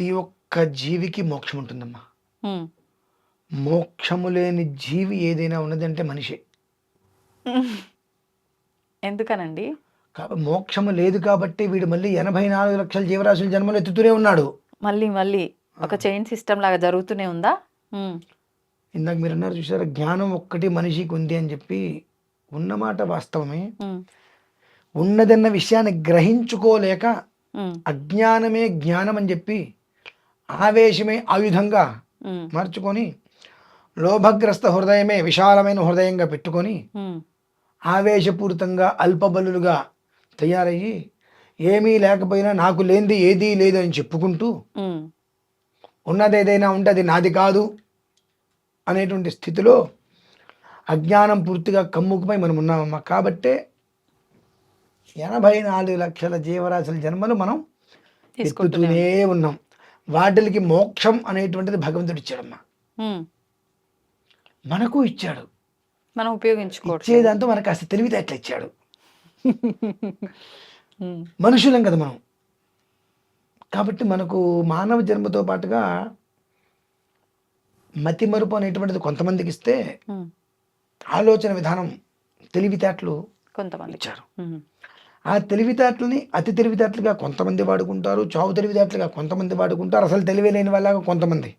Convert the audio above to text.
ప్రతి ఒక్క జీవికి మోక్షం ఉంటుందమ్మా. హ్మ్. మోక్షము లేని జీవి ఏదైనా ఉన్నదంటే మనిషే. ఎందుకనండి? మోక్షము లేదు కాబట్టి వీడు మళ్ళీ 84 లక్షల జీవరాశుల జన్మలు ఎత్తుతూనే ఉన్నాడు. మళ్ళీ ఒక చైన్ సిస్టమ్ లాగా జరుగుతూనే ఉందా? హ్మ్. ఇందాక మీరు అన్నారు చూసారా, జ్ఞానం ఒక్కటి మనిషికి ఉంది అని చెప్పి. ఉన్నమాట వాస్తవమే. హ్మ్. ఉన్నదన్న విషయాన్ని గ్రహించుకోలేక హ్మ్. అజ్ఞానమే జ్ఞానం అని చెప్పి ఆవేశమే ఆయుధంగా హ్మ్. మార్చుకొని లోభగ్రస్త హృదయమే విశాలమైన హృదయంగా పెట్టుకొని హ్మ్. ఆవేశపూరితంగా అల్పబలులుగా తయారయ్యి ఏమీ లేకపోయినా నాకు లేనిది ఏదీ లేదు అని చెప్పుకుంటూ హ్మ్. ఉన్నది ఏదైనా ఉంటే అది నాది కాదు అనేటువంటి స్థితిలో అజ్ఞానం పూర్తిగా కమ్ముకుపోయి మనం ఉన్నామమ్మా. కాబట్టే 84 లక్షల జీవరాశుల జన్మలు మనం తీసుకుంటూనే ఎత్తుతూనే ఉన్నాం. ఉన్నాం. వాటికి మోక్షం అనేటువంటిది భగవంతుడు ఇచ్చాడమ్మా. హ్మ్. మనకు ఇచ్చాడు. మనం ఉపయోగించుకోవట్లేదు. ఇచ్చేదంతా మనకు కాస్త తెలివితేటలు ఇచ్చాడు. హ్మ్. మనుషులం కదా మనం. కాబట్టి మనకు మానవ జన్మతో పాటుగా మతిమరుపు అనేటువంటిది కొంతమందికి ఇస్తే, హ్మ్. ఆలోచన విధానం తెలివితేటలు కొంతమందికి. ఇచ్చారు. హ్మ్. ఆ తెలివితేటలని అతి తెలివితేటలుగా కొంతమంది వాడుకుంటారు, చావు తెలివితేటలుగా కొంతమంది వాడుకుంటారు, అసలు తెలివి లేని వాళ్ళగా కొంతమంది.